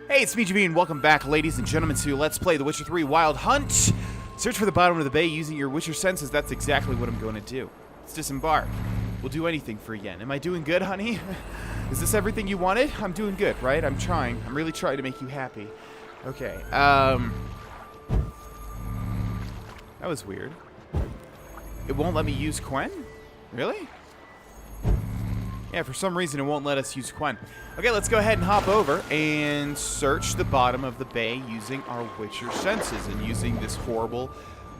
Hey, it's me, JB, and welcome back, ladies and gentlemen, to Let's Play The Witcher 3 Wild Hunt. Search for the bottom of the bay using your Witcher senses. That's exactly what I'm going to do. Let's disembark. We'll do anything for Yen. Am I doing good, honey? Is this everything you wanted? I'm doing good, right? I'm trying. I'm really trying to make you happy. Okay, that was weird. It won't let me use Quen? Really? Yeah, for some reason it won't let us use Quen. Okay, let's go ahead and hop over and search the bottom of the bay using our Witcher senses and using this horrible,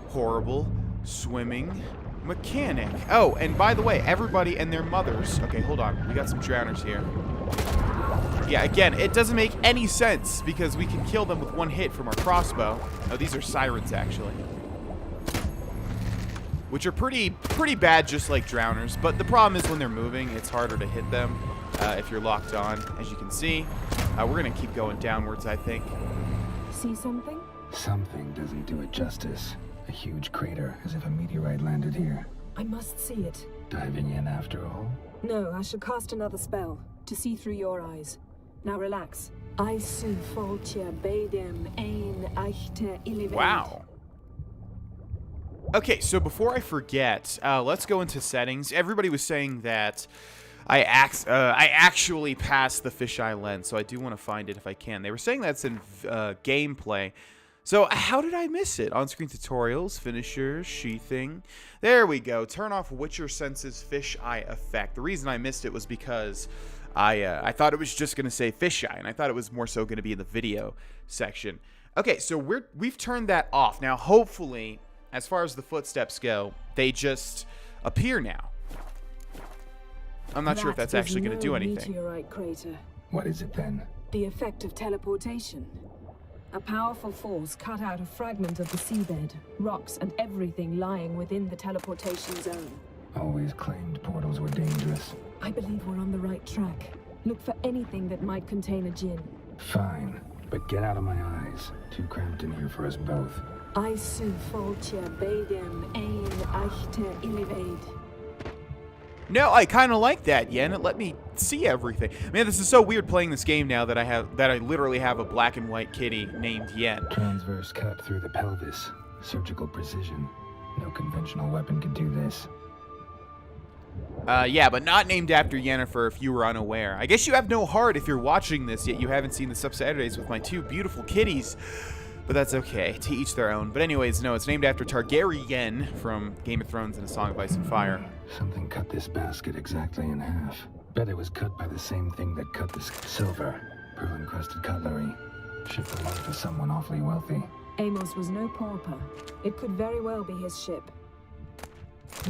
horrible swimming mechanic. Oh, and by the way, everybody and their mothers. Okay, hold on. We got some drowners here. Yeah, again, it doesn't make any sense because we can kill them with one hit from our crossbow. Oh, these are sirens, actually. Which are pretty bad, just like drowners. But the problem is when they're moving, it's harder to hit them if you're locked on, as you can see. We're going to keep going downwards, I think. See something? Something doesn't do it justice. A huge crater, as if a meteorite landed here. I must see it. Diving in after all? No, I shall cast another spell to see through your eyes. Now relax. I su foltia bedem ein eichte illivet. Wow. Okay, so before I forget, let's go into settings. Everybody was saying that I actually passed the fisheye lens, so I do want to find it if I can. They were saying that's in gameplay. So how did I miss it? On-screen tutorials, finishers, sheathing. There we go. Turn off Witcher Senses fisheye effect. The reason I missed it was because I thought it was just going to say fisheye, and I thought it was more so going to be in the video section. Okay, so we've turned that off. Now, hopefully, as far as the footsteps go, they just appear now. I'm not sure if that's actually going to do anything. Meteorite crater. What is it then? The effect of teleportation. A powerful force cut out a fragment of the seabed, rocks and everything lying within the teleportation zone. Always claimed portals were dangerous. I believe we're on the right track. Look for anything that might contain a djinn. Fine, but get out of my eyes. Too cramped in here for us both. I su foltia bedem ein eichte illivet. No, I kind of like that, Yen. It let me see everything. Man, this is so weird playing this game now that I literally have a black and white kitty named Yen. Transverse cut through the pelvis. Surgical precision. No conventional weapon could do this. Yeah, but not named after Yennefer if you were unaware. I guess you have no heart if you're watching this, yet you haven't seen the Sub-Saturdays with my two beautiful kitties. But that's okay, to each their own. But anyways, no, it's named after Targaryen from Game of Thrones and A Song of Ice and Fire. Something cut this basket exactly in half. Bet it was cut by the same thing that cut this silver. Pearl-encrusted cutlery. Shipped along to someone awfully wealthy. Amos was no pauper. It could very well be his ship.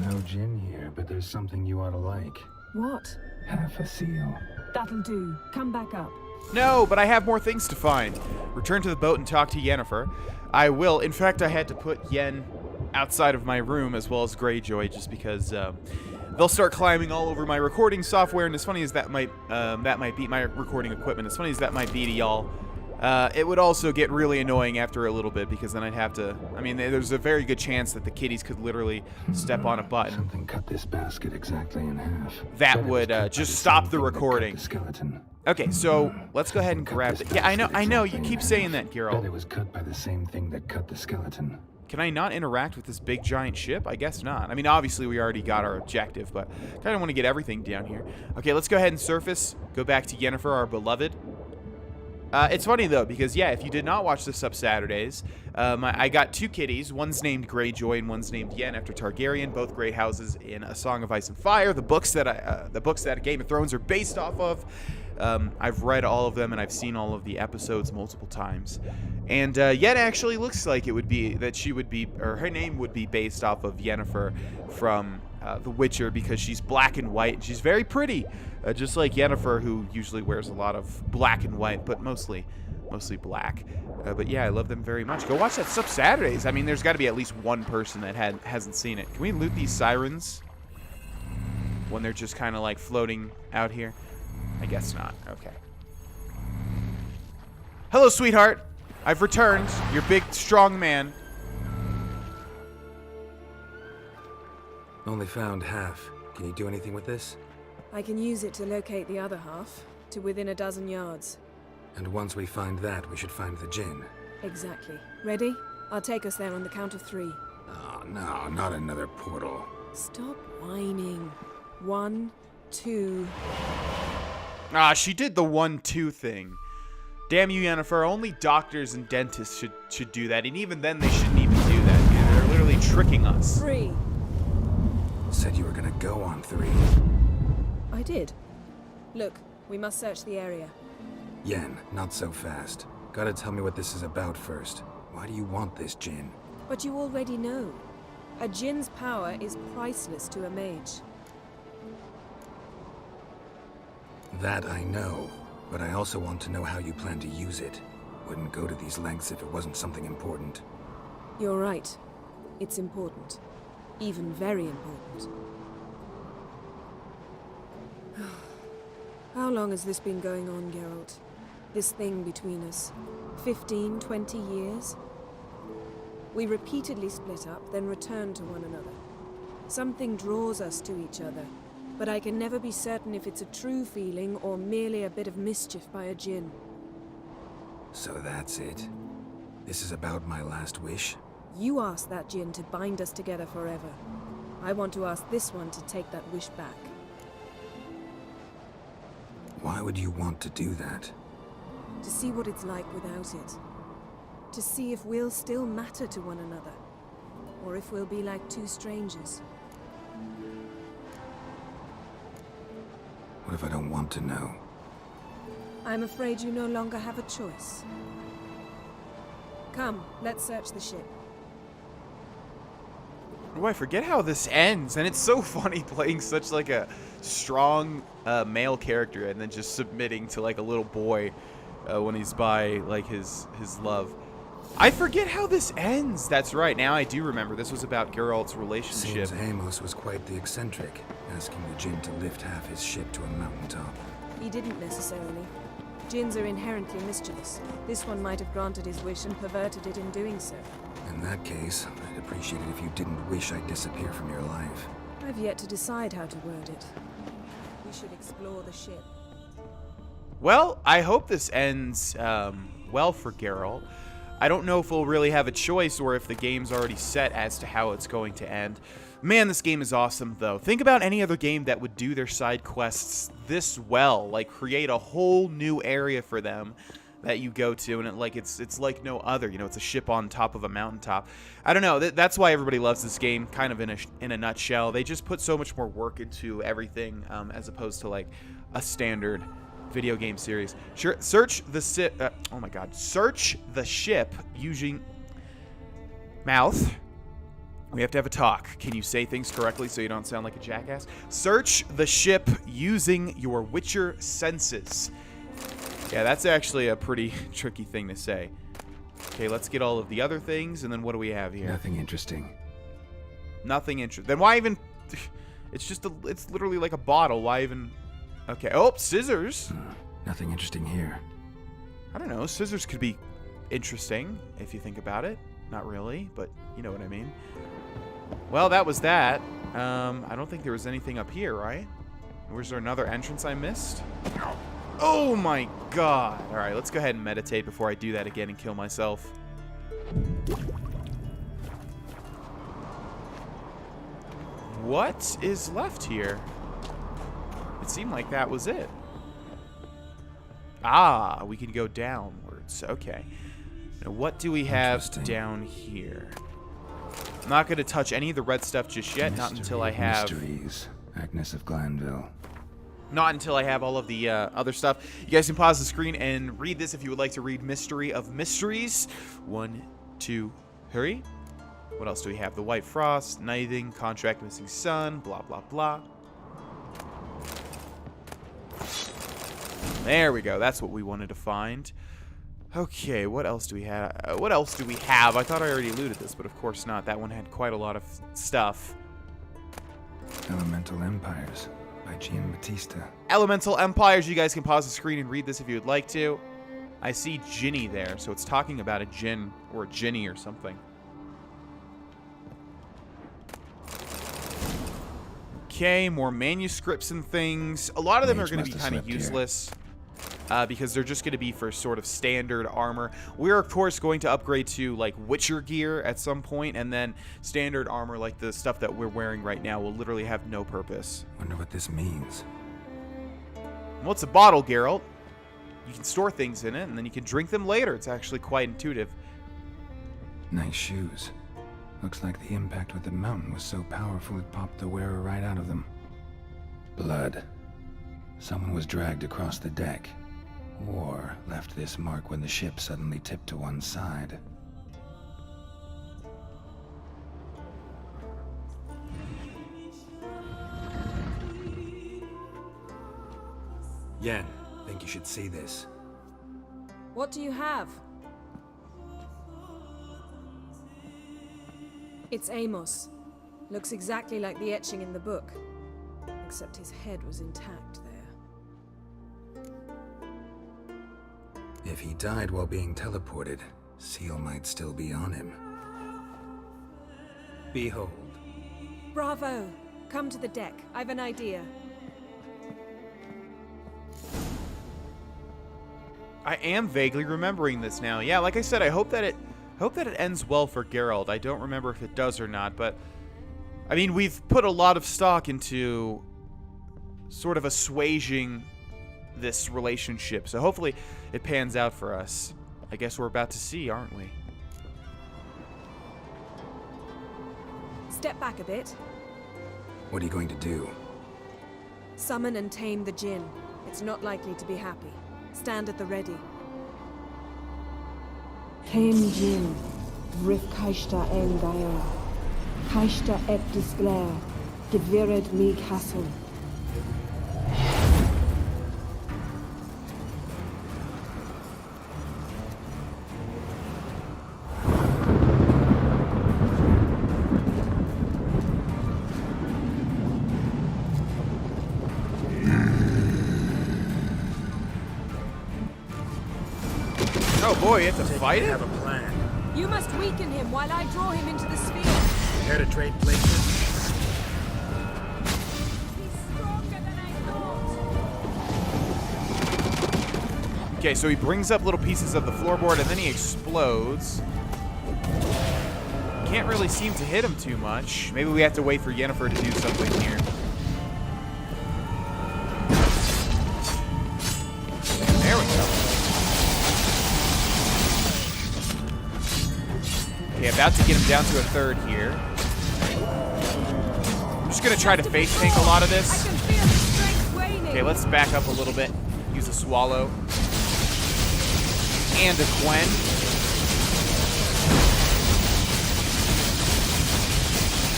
No gin here, but there's something you ought to like. What? Half a seal. That'll do. Come back up. No, but I have more things to find. Return to the boat and talk to Yennefer. I will. In fact, I had to put Yen outside of my room as well as Greyjoy just because they'll start climbing all over my recording software. And as funny as that might be, my recording equipment, as funny as that might be to y'all, it would also get really annoying after a little bit because then I'd have to, I mean, there's a very good chance that the kitties could literally step on a button. Something cut this basket exactly in half. That would just stop the recording. The skeleton. Okay, so let's go ahead and grab it. Yeah, I know. You keep saying that, Bet Geralt. it was cut by the same thing that cut the skeleton. Can I not interact with this big giant ship? I guess not. I mean, obviously we already got our objective, but I kind of want to get everything down here. Okay, let's go ahead and surface. Go back to Yennefer, our beloved. It's funny, though, because, yeah, if you did not watch the Sub-Saturdays, I got two kitties. One's named Greyjoy and one's named Yen after Targaryen, both great houses in A Song of Ice and Fire, the books that Game of Thrones are based off of. I've read all of them, and I've seen all of the episodes multiple times. And Yen actually looks like it would be, that she would be, or her name would be based off of Yennefer from The Witcher because she's black and white, and she's very pretty. Just like Yennefer, who usually wears a lot of black and white, but mostly black. But yeah, I love them very much. Go watch that Sub-Saturdays. I mean, there's got to be at least one person that hasn't seen it. Can we loot these sirens when they're just kind of like floating out here? I guess not. Okay. Hello, sweetheart. I've returned. Your big, strong man. Only found half. Can you do anything with this? I can use it to locate the other half, to within a dozen yards. And once we find that, we should find the Jinn. Exactly. Ready? I'll take us there on the count of 3. Oh, no, not another portal. Stop whining. 1, 2... Ah, she did the 1-2 thing. Damn you, Yennefer. Only doctors and dentists should do that. And even then, they shouldn't even do that. Dude. They're literally tricking us. 3. Said you were gonna go on 3. I did. Look, we must search the area. Yen, not so fast. Gotta tell me what this is about first. Why do you want this Jinn? But you already know. A Jinn's power is priceless to a mage. That I know, but I also want to know how you plan to use it. Wouldn't go to these lengths if it wasn't something important. You're right. It's important. Even very important. How long has this been going on, Geralt? This thing between us? 15, 20 years? We repeatedly split up, then return to one another. Something draws us to each other, but I can never be certain if it's a true feeling or merely a bit of mischief by a Jinn. So that's it? This is about my last wish? You asked that Jinn to bind us together forever. I want to ask this one to take that wish back. Why would you want to do that? To see what it's like without it. To see if we'll still matter to one another. Or if we'll be like two strangers. What if I don't want to know? I'm afraid you no longer have a choice. Come, let's search the ship. Oh, I forget how this ends, and it's so funny playing such like a strong male character and then just submitting to like a little boy when he's by like his love. I forget how this ends. That's right. Now I do remember. This was about Geralt's relationship. Seems Amos was quite the eccentric, asking the Jinn to lift half his ship to a mountaintop. He didn't necessarily. Jinns are inherently mischievous. This one might have granted his wish and perverted it in doing so. In that case, I'd appreciate it if you didn't wish I'd disappear from your life. I've yet to decide how to word it. We should explore the ship. Well, I hope this ends well for Geralt. I don't know if we'll really have a choice or if the game's already set as to how it's going to end. Man, this game is awesome, though. Think about any other game that would do their side quests this well, like create a whole new area for them that you go to, and it's like no other. You know, it's a ship on top of a mountaintop. I don't know. That's why everybody loves this game. Kind of in a nutshell, they just put so much more work into everything as opposed to like a standard video game series. Search the oh my god. Search the ship using mouth. We have to have a talk. Can you say things correctly so you don't sound like a jackass? Search the ship using your Witcher senses. Yeah, that's actually a pretty tricky thing to say. Okay, let's get all of the other things, and then what do we have here? Nothing interesting. Nothing interesting. Then why even... It's literally like a bottle. Why even... Okay. Oh, scissors. Nothing interesting here. I don't know. Scissors could be interesting if you think about it. Not really, but you know what I mean. Well, that was that. I don't think there was anything up here, right? Was there another entrance I missed? Oh my god. All right, let's go ahead and meditate before I do that again and kill myself. What is left here? It seemed like that was it. Ah, we can go downwards. Okay. Now, what do we have down here? I'm not going to touch any of the red stuff just yet. Not until I have... Mysteries. Agnes of Glanville. Not until I have all of the other stuff. You guys can pause the screen and read this if you would like to read Mystery of Mysteries. 1, 2, hurry. What else do we have? The White Frost, Nithing, Contract Missing Son, blah, blah, blah. There we go. That's what we wanted to find. Okay, what else do we have? I thought I already looted this, but of course not. That one had quite a lot of stuff. Elemental Empires by Giambattista. Elemental Empires. You guys can pause the screen and read this if you would like to. I see Ginny there, so it's talking about a Jinn or a Ginny or something. Okay, more manuscripts and things. A lot of them are going to be kind of useless. because they're just going to be for sort of standard armor. We're, of course, going to upgrade to, like, Witcher gear at some point, and then standard armor, like the stuff that we're wearing right now, will literally have no purpose. Wonder what this means. Well, it's a bottle, Geralt. You can store things in it, and then you can drink them later. It's actually quite intuitive. Nice shoes. Looks like the impact with the mountain was so powerful it popped the wearer right out of them. Blood. Someone was dragged across the deck. Or left this mark when the ship suddenly tipped to one side. Yen, think you should see this. What do you have? It's Amos. Looks exactly like the etching in the book. Except his head was intact there. If he died while being teleported, Seal might still be on him. Behold. Bravo! Come to the deck. I've an idea. I am vaguely remembering this now. Yeah, like I said, I hope that it ends well for Geralt. I don't remember if it does or not, but I mean, we've put a lot of stock into sort of assuaging this relationship, so hopefully it pans out for us. I guess we're about to see, aren't we? Step back a bit. What are you going to do? Summon and tame the Jinn. It's not likely to be happy. Stand at the ready. Hen Jin, Rif Kaishta en Gael, Kaishta et Disglair, Gevired me Castle. Oh boy, you have to fight I it? have a plan. You must weaken him while I draw him into the sphere. Care to trade places? He's stronger than I thought. Okay, so he brings up little pieces of the floorboard and then he explodes. Can't really seem to hit him too much. Maybe we have to wait for Yennefer to do something here. There we go. Okay, about to get him down to a third here. I'm just gonna try to face tank a lot of I this. can feel his strength waning. Okay, let's back up a little bit. Use a swallow. And a Quen.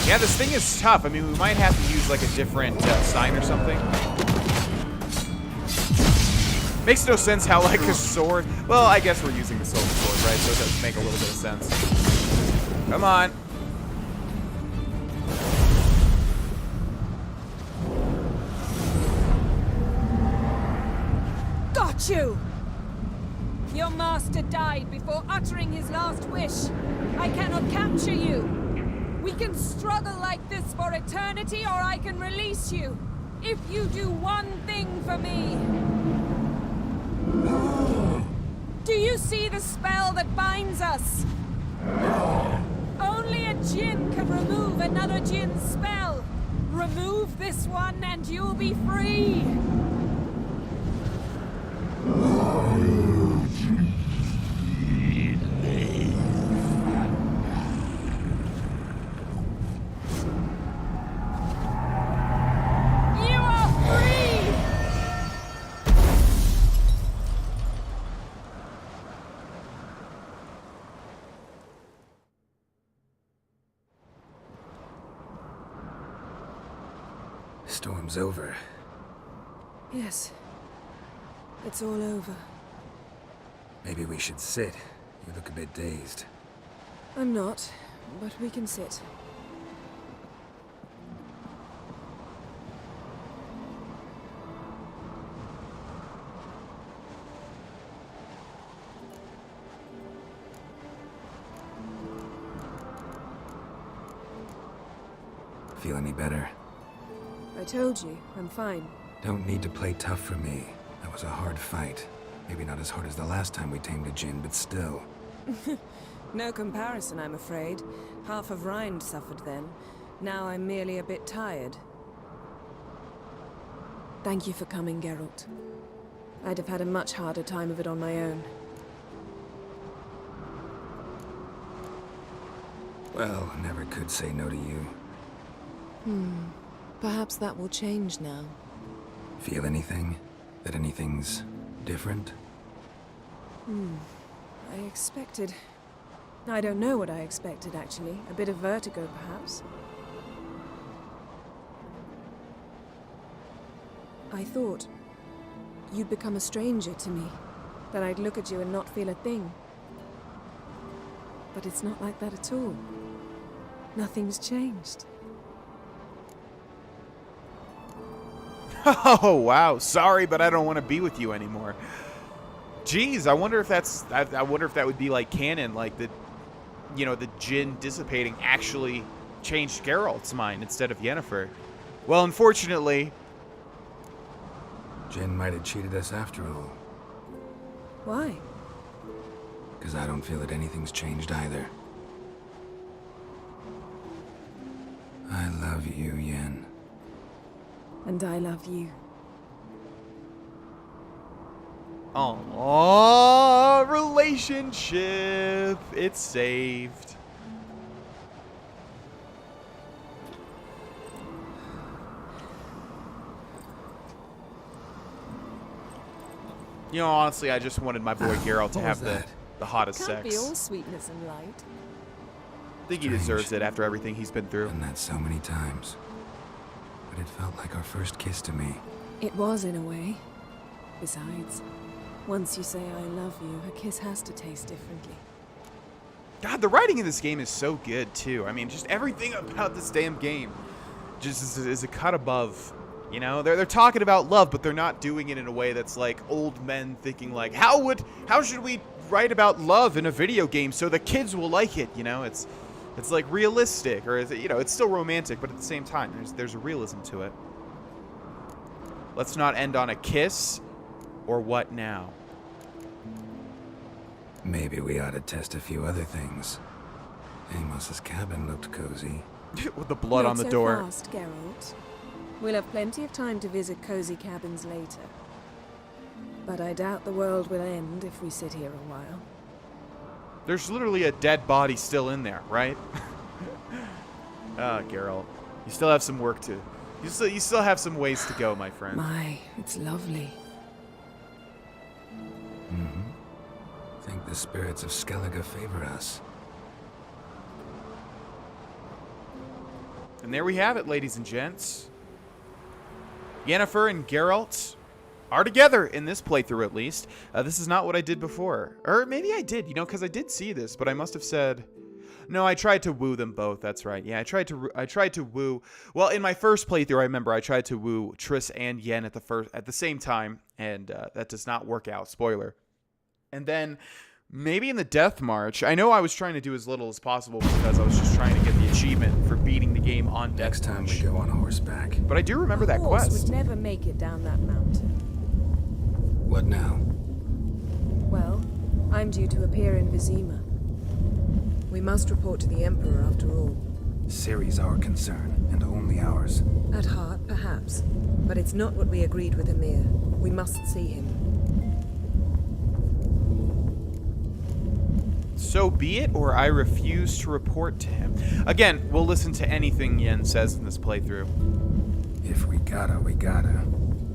Yeah, this thing is tough. I mean, we might have to use like a different sign or something. Makes no sense how like a sword... Well, I guess we're using the silver sword, right? So it does make a little bit of sense. Come on. Got you! Your master died before uttering his last wish. I cannot capture you. We can struggle like this for eternity, or I can release you. If you do one thing for me. Do you see the spell that binds us? Only a Jinn can remove another Jinn's spell. Remove this one and you'll be free. You are free! Storm's over. Yes. It's all over. Maybe we should sit. You look a bit dazed. I'm not, but we can sit. Feel any better? I told you, I'm fine. Don't need to play tough for me. That was a hard fight. Maybe not as hard as the last time we tamed a djinn, but still. No comparison, I'm afraid. Half of Rind suffered then. Now I'm merely a bit tired. Thank you for coming, Geralt. I'd have had a much harder time of it on my own. Well, I never could say no to you. Perhaps that will change now. Feel anything? That anything's different? I expected... I don't know what I expected, actually. A bit of vertigo, perhaps. I thought you'd become a stranger to me. That I'd look at you and not feel a thing. But it's not like that at all. Nothing's changed. Oh, wow. Sorry, but I don't want to be with you anymore. Jeez, I wonder if that's... I wonder if that would be like canon, like the... You know, the djinn dissipating actually changed Geralt's mind instead of Yennefer. Well, unfortunately... Jinn might have cheated us after all. Why? Because I don't feel that anything's changed either. I love you, Yen. And I love you. Oh, relationship. It's saved. You know, honestly, I just wanted my boy Geralt to What have was that? the hottest Can't be sex. all sweetness and light. I think he Strange. deserves it after everything he's been through. Done that so many times. But it felt like our first kiss to me. It was, in a way. Besides, once you say I love you, a kiss has to taste differently. God, the writing in this game is so good, too. I mean, just everything about this damn game just is a cut above. You know, they're talking about love, but they're not doing it in a way that's like old men thinking like, how should we write about love in a video game so the kids will like it? You know, it's like realistic, or is it, you know, it's still romantic, but at the same time, there's a realism to it. Let's not end on a kiss, or what now? Maybe we ought to test a few other things. Amos's cabin looked cozy. With the blood Not on the so door. fast, Geralt. We'll have plenty of time to visit cozy cabins later. But I doubt the world will end if we sit here a while. There's literally a dead body still in there, right? Ah, Geralt. You still have some work to... You still have some ways to go, my friend. My, it's lovely. Think the spirits of Skellige favor us. And there we have it, ladies and gents. Yennefer and Geralt are together in this playthrough, at least. This is not what I did before. Or maybe I did, you know, because I did see this, but I must have said... No, I tried to woo them both, that's right. Yeah, I tried to woo... Well, in my first playthrough, I remember I tried to woo Triss and Yen at the same time, and that does not work out. Spoiler. And then... Maybe in the Death March. I know I was trying to do as little as possible because I was just trying to get the achievement for beating the game on Death Next time March. we go on horseback. But I do remember that A horse quest. would never make it down that mountain. What now? Well, I'm due to appear in Vizima. We must report to the Emperor after all. Ciri's our concern, and only ours. At heart, perhaps. But it's not what we agreed with Emir. We must see him. So be it, or I refuse to report to him. Again, we'll listen to anything Yen says in this playthrough. If we gotta, we gotta.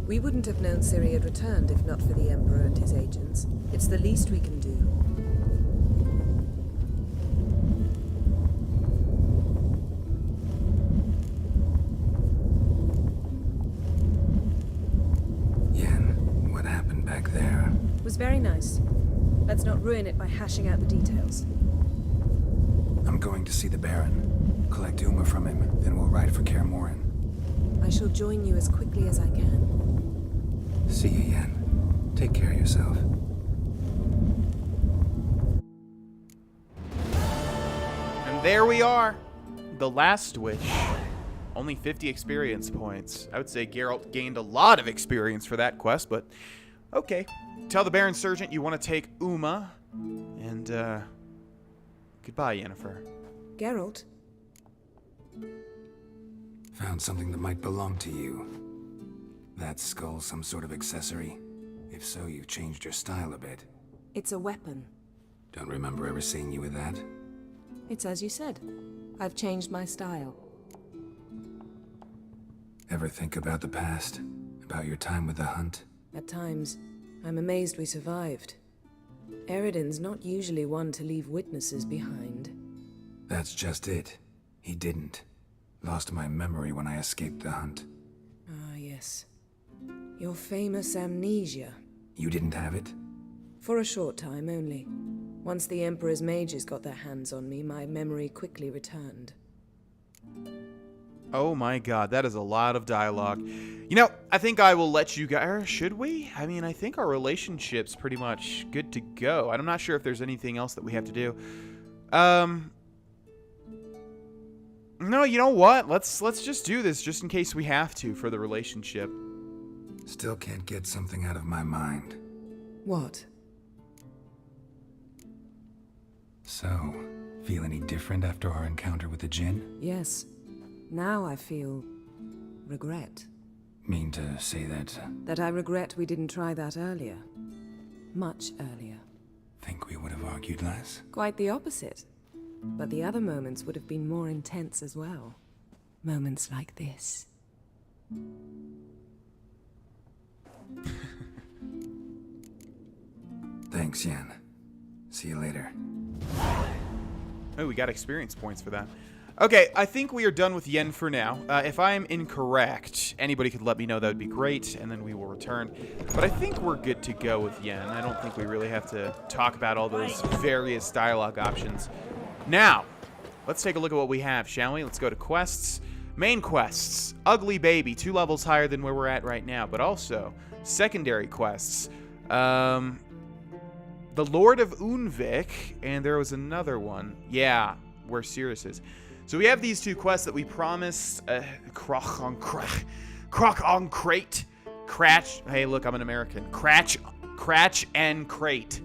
We wouldn't have known Ciri had returned if not for the Emperor and his agents. It's the least we can do. Yen, what happened back there? It was very nice. Let's not ruin it by hashing out the details. I'm going to see the Baron. Collect Uma from him, then we'll ride for Kaer Morhen. I shall join you as quickly as I can. See you, Yen. Take care of yourself. And there we are. The last wish. Only 50 experience points. I would say Geralt gained a lot of experience for that quest, but Okay. Tell the Baron Sergeant you want to take Uma. And, goodbye, Yennefer. Geralt? Found something that might belong to you. That skull some sort of accessory? If so, you've changed your style a bit. It's a weapon. Don't remember ever seeing you with that. It's as you said. I've changed my style. Ever think about the past? About your time with the hunt? At times, I'm amazed we survived. Eridan's not usually one to leave witnesses behind. That's just it. He didn't. Lost my memory when I escaped the hunt. Ah, yes. Your famous amnesia. You didn't have it? For a short time only. Once the Emperor's mages got their hands on me, my memory quickly returned. Oh my god, that is a lot of dialogue. You know, I think I will let you guys... Should we? I mean, I think our relationship's pretty much good to go. I'm not sure if there's anything else that we have to do. No, you know what? Let's just do this just in case we have to for the relationship. Still can't get something out of my mind. What? So, feel any different after our encounter with the Jinn? Yes. Now I feel... regret. Mean to say that... That I regret we didn't try that earlier. Much earlier. Think we would have argued less? Quite the opposite. But the other moments would have been more intense as well. Moments like this. Thanks, Yen. See you later. Oh, we got experience points for that. Okay, I think we are done with Yen for now. If I am incorrect, anybody could let me know. That would be great, and then we will return. But I think we're good to go with Yen. I don't think we really have to talk about all those various dialogue options. Now, let's take a look at what we have, shall we? Let's go to quests. Main quests. Ugly Baby, 2 levels higher than where we're at right now. But also, secondary quests. The Lord of Unvik, and there was another one. Yeah, where Cirrus is. So we have these 2 quests that we promised. Croc on Crate. Cratch. Hey, look, I'm an American. Cratch and Crate.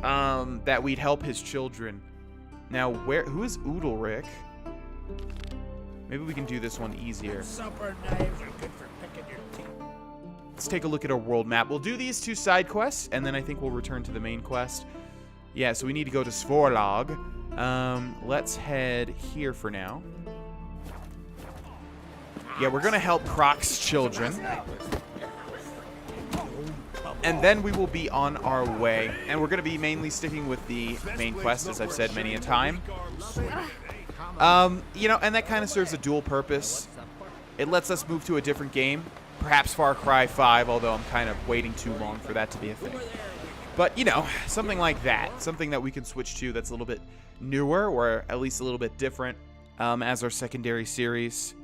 That we'd help his children. Now, who is Udalric? Maybe we can do this one easier. Supper knives are good for picking your teeth. Let's take a look at our world map. We'll do these 2 side quests, and then I think we'll return to the main quest. Yeah, so we need to go to Svorlog. Let's head here for now. Yeah, we're gonna help Croc's children. And then we will be on our way. And we're gonna be mainly sticking with the main quest, as I've said many a time. You know, and that kind of serves a dual purpose. It lets us move to a different game. Perhaps Far Cry 5, although I'm kind of waiting too long for that to be a thing. But, you know, something like that. Something that we can switch to that's a little bit newer, or at least a little bit different as our secondary series.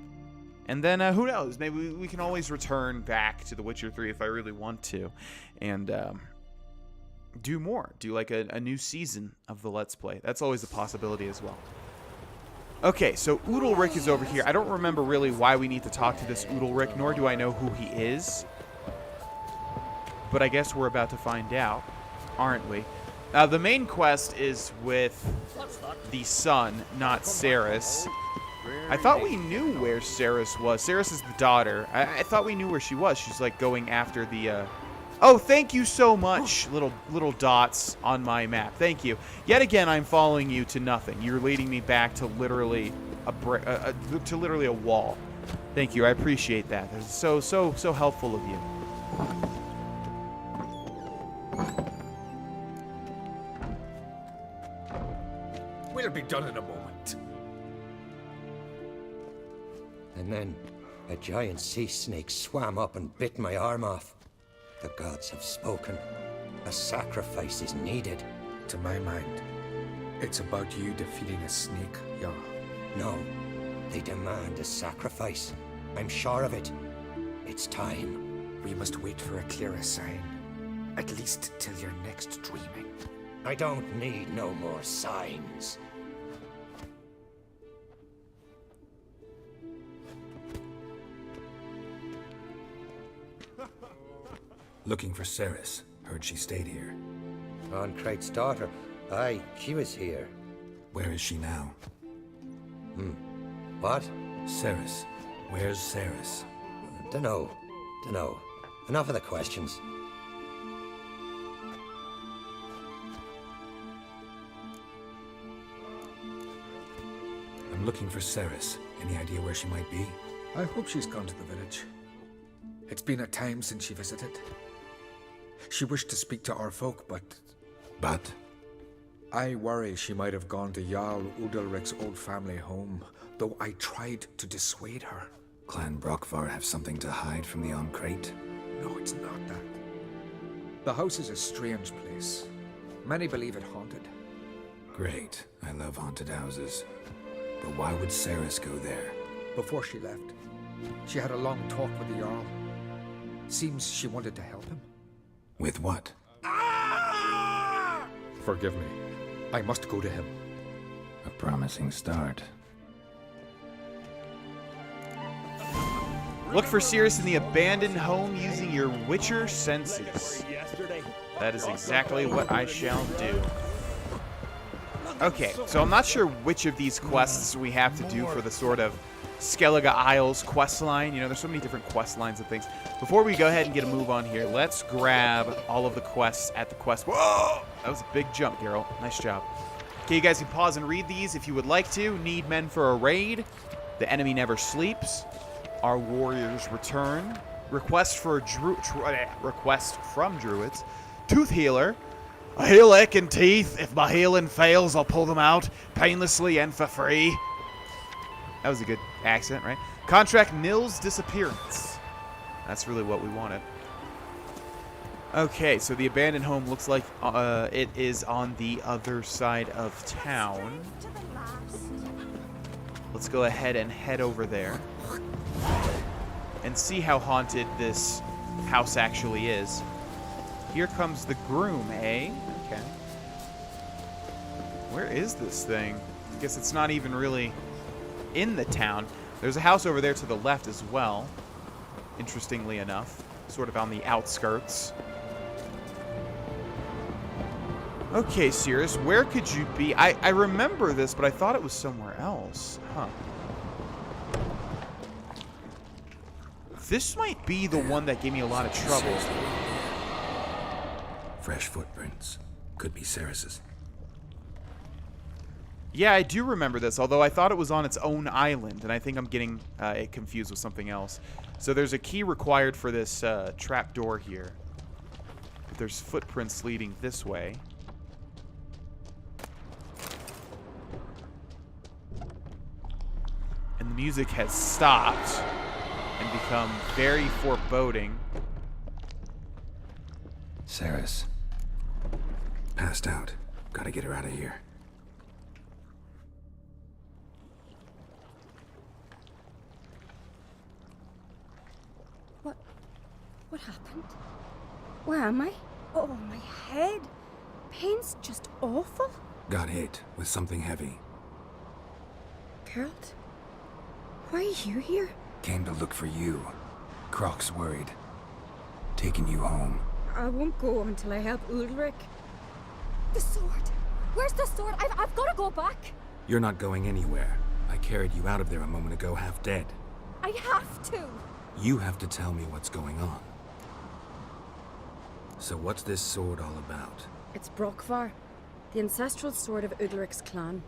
And then, who knows? Maybe we can always return back to The Witcher 3 if I really want to. And do more. Do like a new season of the Let's Play. That's always a possibility as well. Okay, so Udalric is over here. I don't remember really why we need to talk to this Udalric, nor do I know who he is. But I guess we're about to find out, aren't we? The main quest is with the son, not Ceres. I thought we knew where Ceres was. Ceres is the daughter. I thought we knew where she was. She's like going after the... Oh, thank you so much, little dots on my map. Thank you. Yet again, I'm following you to nothing. You're leading me back to literally a wall. Thank you. I appreciate that. That's so helpful of you. We'll be done in a moment. And then a giant sea snake swam up and bit my arm off. The gods have spoken. A sacrifice is needed. To my mind, it's about you defeating a snake, Jarl. No, they demand a sacrifice. I'm sure of it. It's time. We must wait for a clearer sign. At least till your next dreaming. I don't need no more signs. Looking for Ceres. Heard she stayed here. Ancrate's daughter. Aye, she was here. Where is she now? What? Ceres. Where's Ceres? Dunno. Enough of the questions. I'm looking for Ceres. Any idea where she might be? I hope she's gone to the village. It's been a time since she visited. She wished to speak to our folk, but But? I worry she might have gone to Jarl Udalric's old family home, though I tried to dissuade her. Clan Brockvar have something to hide from the Ancrate? No, it's not that. The house is a strange place. Many believe it haunted. Great. I love haunted houses. But why would Ceres go there? Before she left, she had a long talk with the Jarl. Seems she wanted to help him. With what? Forgive me. I must go to him. A promising start. Look for Ceres in the abandoned home using your Witcher senses. That is exactly what I shall do. Okay, so I'm not sure which of these quests we have to do for the sort of Skellige Isles quest line. You know, there's so many different quest lines and things. Before we go ahead and get a move on here, let's grab all of the quests at the quest. Whoa! That was a big jump, Geralt. Nice job. Okay, you guys can pause and read these if you would like to. Need men for a raid. The enemy never sleeps. Our warriors return. Request from druids. Tooth healer. I heal ache and teeth. If my healing fails, I'll pull them out painlessly and for free. That was a good accent, right? Contract Nils' disappearance. That's really what we wanted. Okay, so the abandoned home looks like it is on the other side of town. Let's go ahead and head over there and see how haunted this house actually is. Here comes the groom, eh? Okay. Where is this thing? I guess it's not even really in the town. There's a house over there to the left as well, interestingly enough, sort of on the outskirts. Okay, Ceres, where could you be? I remember this, but I thought it was somewhere else. Huh. This might be the one that gave me a lot of trouble. Fresh footprints. Could be Ceres's. Yeah, I do remember this, although I thought it was on its own island, and I think I'm getting it confused with something else. So there's a key required for this trap door here. But there's footprints leading this way. And the music has stopped and become very foreboding. Ceres. Passed out. Gotta get her out of here. What happened? Where am I? Oh, my head. Pain's just awful. Got hit with something heavy. Geralt? Why are you here? Came to look for you. Croc's worried. Taking you home. I won't go until I help Udalric. The sword! Where's the sword? I've got to go back! You're not going anywhere. I carried you out of there a moment ago half dead. I have to! You have to tell me what's going on. So what's this sword all about? It's Brockvar, the ancestral sword of Udalric's clan.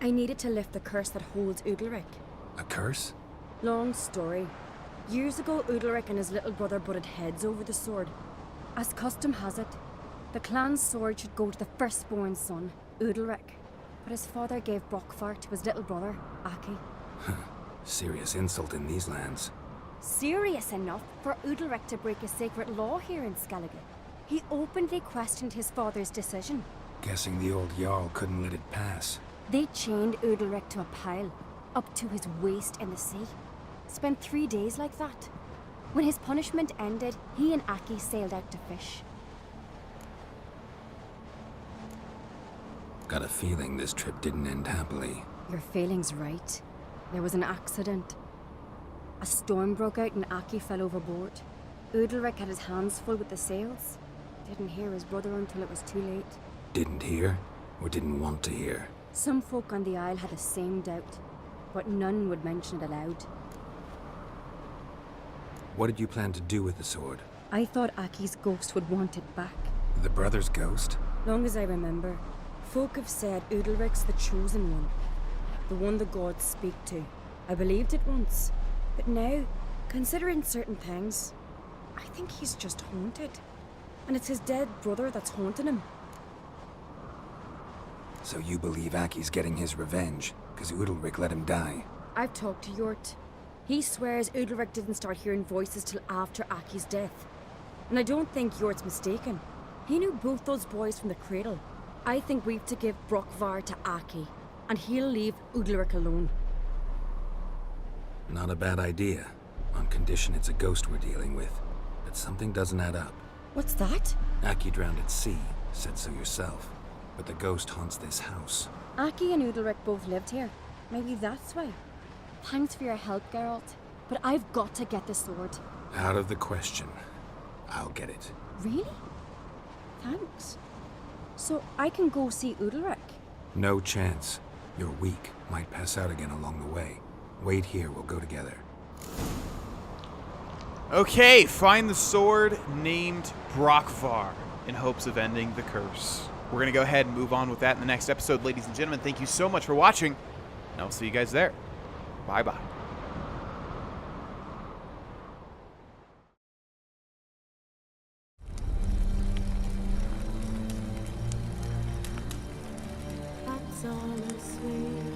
I needed to lift the curse that holds Udalric. A curse? Long story. Years ago, Udalric and his little brother butted heads over the sword. As custom has it, the clan's sword should go to the firstborn son, Udalric. But his father gave Brockvar to his little brother, Aki. Serious insult in these lands. Serious enough for Udalric to break a sacred law here in Skellige. He openly questioned his father's decision. Guessing the old Jarl couldn't let it pass. They chained Udalric to a pile, up to his waist in the sea. Spent 3 days like that. When his punishment ended, he and Aki sailed out to fish. Got a feeling this trip didn't end happily. Your feeling's right. There was an accident. A storm broke out and Aki fell overboard. Udalric had his hands full with the sales. Didn't hear his brother until it was too late. Didn't hear, or didn't want to hear? Some folk on the Isle had the same doubt, but none would mention it aloud. What did you plan to do with the sword? I thought Aki's ghost would want it back. The brother's ghost? Long as I remember, folk have said Udalric's the chosen one. The one the gods speak to. I believed it once, but now, considering certain things, I think he's just haunted. And it's his dead brother that's haunting him. So you believe Aki's getting his revenge, because Udalric let him die? I've talked to Yort. He swears Udalric didn't start hearing voices till after Aki's death. And I don't think Yort's mistaken. He knew both those boys from the cradle. I think we've to give Grohlvana to Aki, and he'll leave Udalric alone. Not a bad idea, on condition it's a ghost we're dealing with. But something doesn't add up. What's that? Aki drowned at sea, said so yourself. But the ghost haunts this house. Aki and Udalric both lived here. Maybe that's why. Thanks for your help, Geralt. But I've got to get the sword. Out of the question. I'll get it. Really? Thanks. So I can go see Udalric? No chance. You're weak. Might pass out again along the way. Wait here, we'll go together. Okay, find the sword named Grohlvana in hopes of ending the curse. We're going to go ahead and move on with that in the next episode, ladies and gentlemen. Thank you so much for watching, and I'll see you guys there. Bye-bye. That's all I swear.